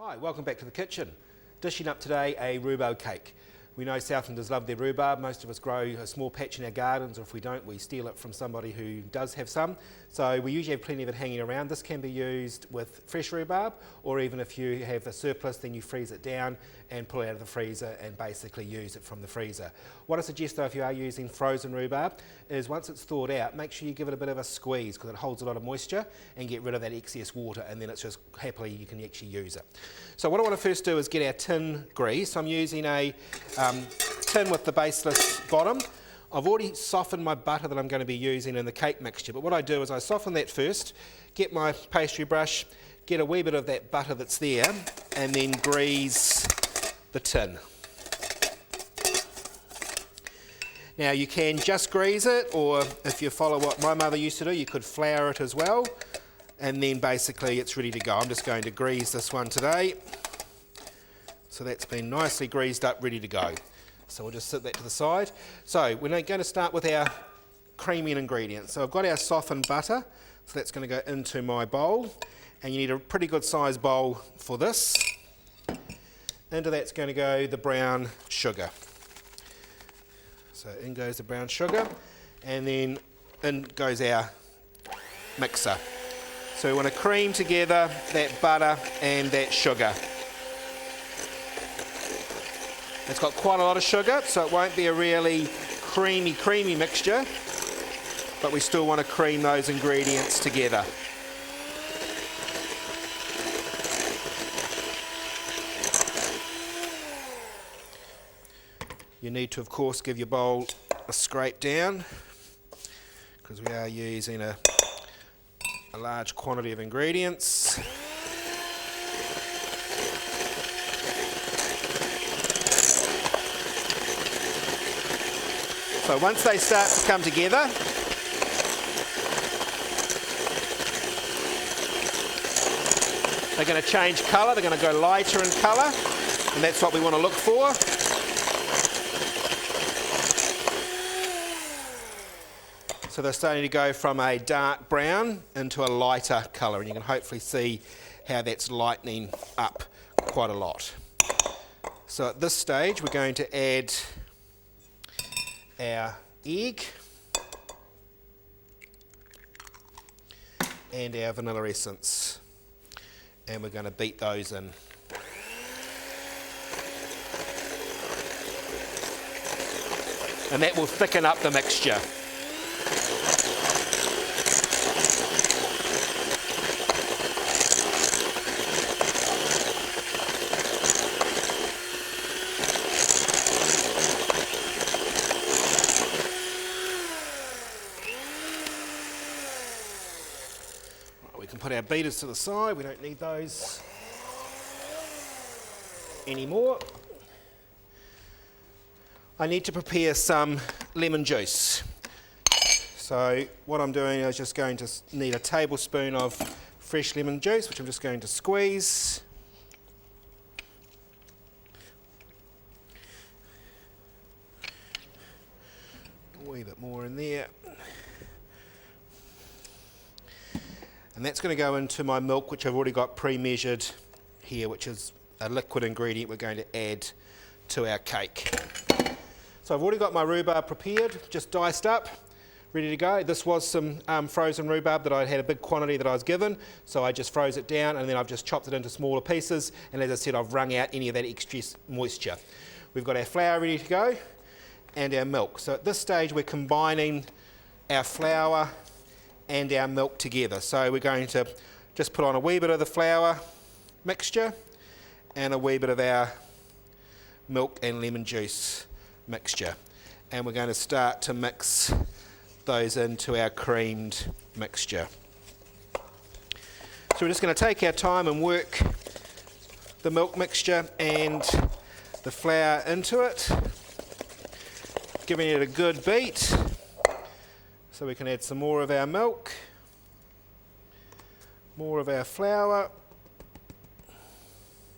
Hi, welcome back to the kitchen. Dishing up today a rhubarb cake. We know Southlanders love their rhubarb. Most of us grow a small patch in our gardens, or if we don't, we steal it from somebody who does have some. So we usually have plenty of it hanging around. This can be used with fresh rhubarb, or even if you have a surplus, then you freeze it down and pull it out of the freezer and basically use it from the freezer. What I suggest though, if you are using frozen rhubarb, is once it's thawed out, make sure you give it a bit of a squeeze because it holds a lot of moisture, and get rid of that excess water, and then it's just happily you can actually use it. So what I want to first do is get our tin greased. I'm using a tin with the baseless bottom. I've already softened my butter that I'm going to be using in the cake mixture, but what I do is I soften that first, get my pastry brush, get a wee bit of that butter that's there, and then grease the tin. Now you can just grease it, or if you follow what my mother used to do, you could flour it as well, and then basically it's ready to go. I'm just going to grease this one today. So that's been nicely greased up, ready to go. So we'll just set that to the side. So we're going to start with our creamy ingredients. So I've got our softened butter, so that's going to go into my bowl, and you need a pretty good sized bowl for this. Into that's going to go the brown sugar. So in goes the brown sugar, and then in goes our mixer. So we want to cream together that butter and that sugar. It's got quite a lot of sugar, so it won't be a really creamy mixture, but we still want to cream those ingredients together. You need to, of course, give your bowl a scrape down, because we are using a large quantity of ingredients. So once they start to come together, they're going to change colour, they're going to go lighter in colour, and that's what we want to look for. So they're starting to go from a dark brown into a lighter colour, and you can hopefully see how that's lightening up quite a lot. So at this stage we're going to add our egg and our vanilla essence, and we're going to beat those in. And that will thicken up the mixture. We can put our beaters to the side, we don't need those anymore. I need to prepare some lemon juice. So what I'm doing is just going to need a tablespoon of fresh lemon juice, which I'm just going to squeeze. A wee bit more in there. And that's going to go into my milk, which I've already got pre-measured here, which is a liquid ingredient we're going to add to our cake. So I've already got my rhubarb prepared, just diced up, ready to go. This was some frozen rhubarb that I had a big quantity that I was given, so I just froze it down, and then I've just chopped it into smaller pieces, and as I said, I've wrung out any of that extra moisture. We've got our flour ready to go, and our milk. So at this stage we're combining our flour and our milk together. So we're going to just put on a wee bit of the flour mixture and a wee bit of our milk and lemon juice mixture. And we're going to start to mix those into our creamed mixture. So we're just going to take our time and work the milk mixture and the flour into it, giving it a good beat. So we can add some more of our milk, more of our flour,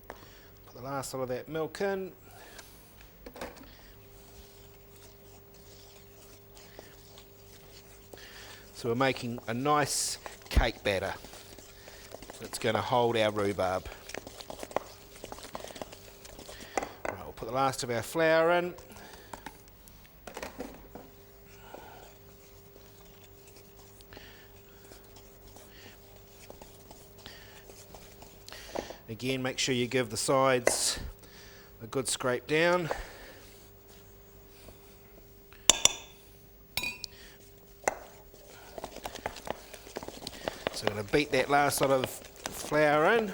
put the last lot of that milk in, So we're making a nice cake batter that's going to hold our rhubarb. put the last of our flour in. Again, make sure you give the sides a good scrape down. So I'm going to beat that last lot of flour in.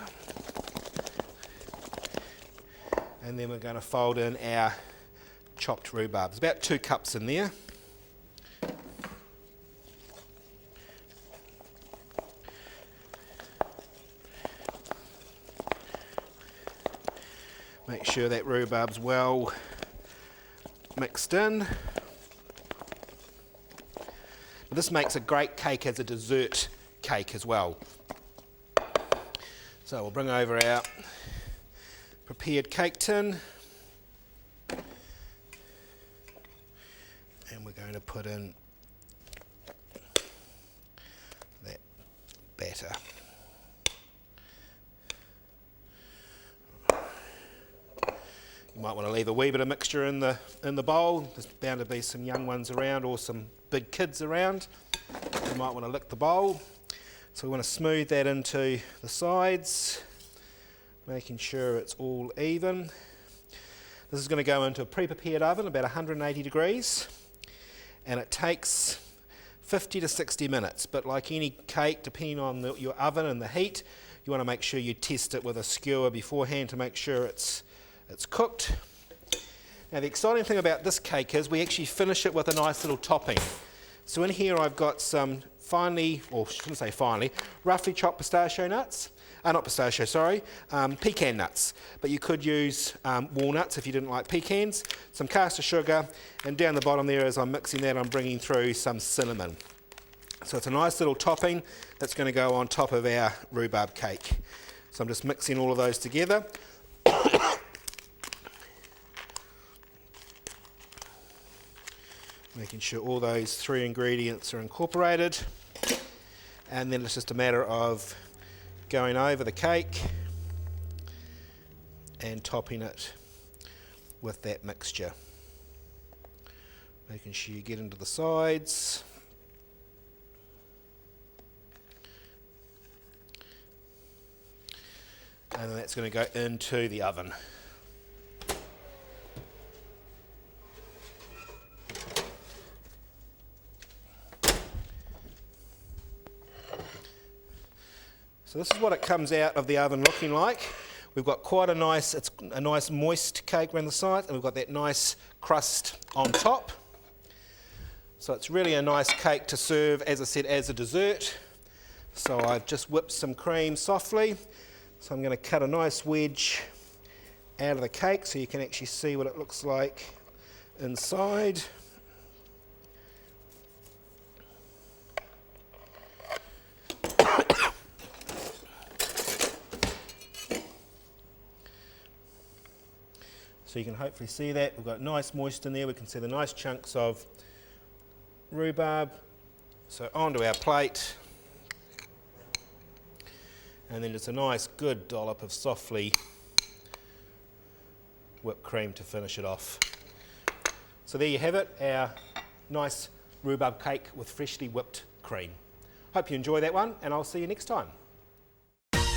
And then we're going to fold in our chopped rhubarb. There's about 2 cups in there. Make sure that rhubarb's well mixed in. This makes a great cake as a dessert cake as well. So we'll bring over our prepared cake tin, and we're going to put in that batter. You might want to leave a wee bit of mixture in the bowl. There's bound to be some young ones around or some big kids around. You might want to lick the bowl. So we want to smooth that into the sides, making sure it's all even. This is going to go into a pre-prepared oven, about 180 degrees, and it takes 50 to 60 minutes. But like any cake, depending on your oven and the heat, you want to make sure you test it with a skewer beforehand to make sure it's cooked. Now the exciting thing about this cake is we actually finish it with a nice little topping. So in here I've got some finely, or I shouldn't say finely, roughly chopped pistachio nuts. Not pistachio, sorry, pecan nuts. But you could use walnuts if you didn't like pecans, some caster sugar, and down the bottom there as I'm mixing that I'm bringing through some cinnamon. So it's a nice little topping that's going to go on top of our rhubarb cake. So I'm just mixing all of those together. Making sure all those 3 ingredients are incorporated, and then it's just a matter of going over the cake and topping it with that mixture. Making sure you get into the sides. And then that's going to go into the oven. So this is what it comes out of the oven looking like. We've got quite a nice moist cake around the sides, and we've got that nice crust on top. So it's really a nice cake to serve, as I said, as a dessert. So I've just whipped some cream softly. So I'm going to cut a nice wedge out of the cake so you can actually see what it looks like inside. So you can hopefully see that. We've got nice moist in there. We can see the nice chunks of rhubarb. So onto our plate. And then just a nice good dollop of softly whipped cream to finish it off. So there you have it, our nice rhubarb cake with freshly whipped cream. Hope you enjoy that one, and I'll see you next time.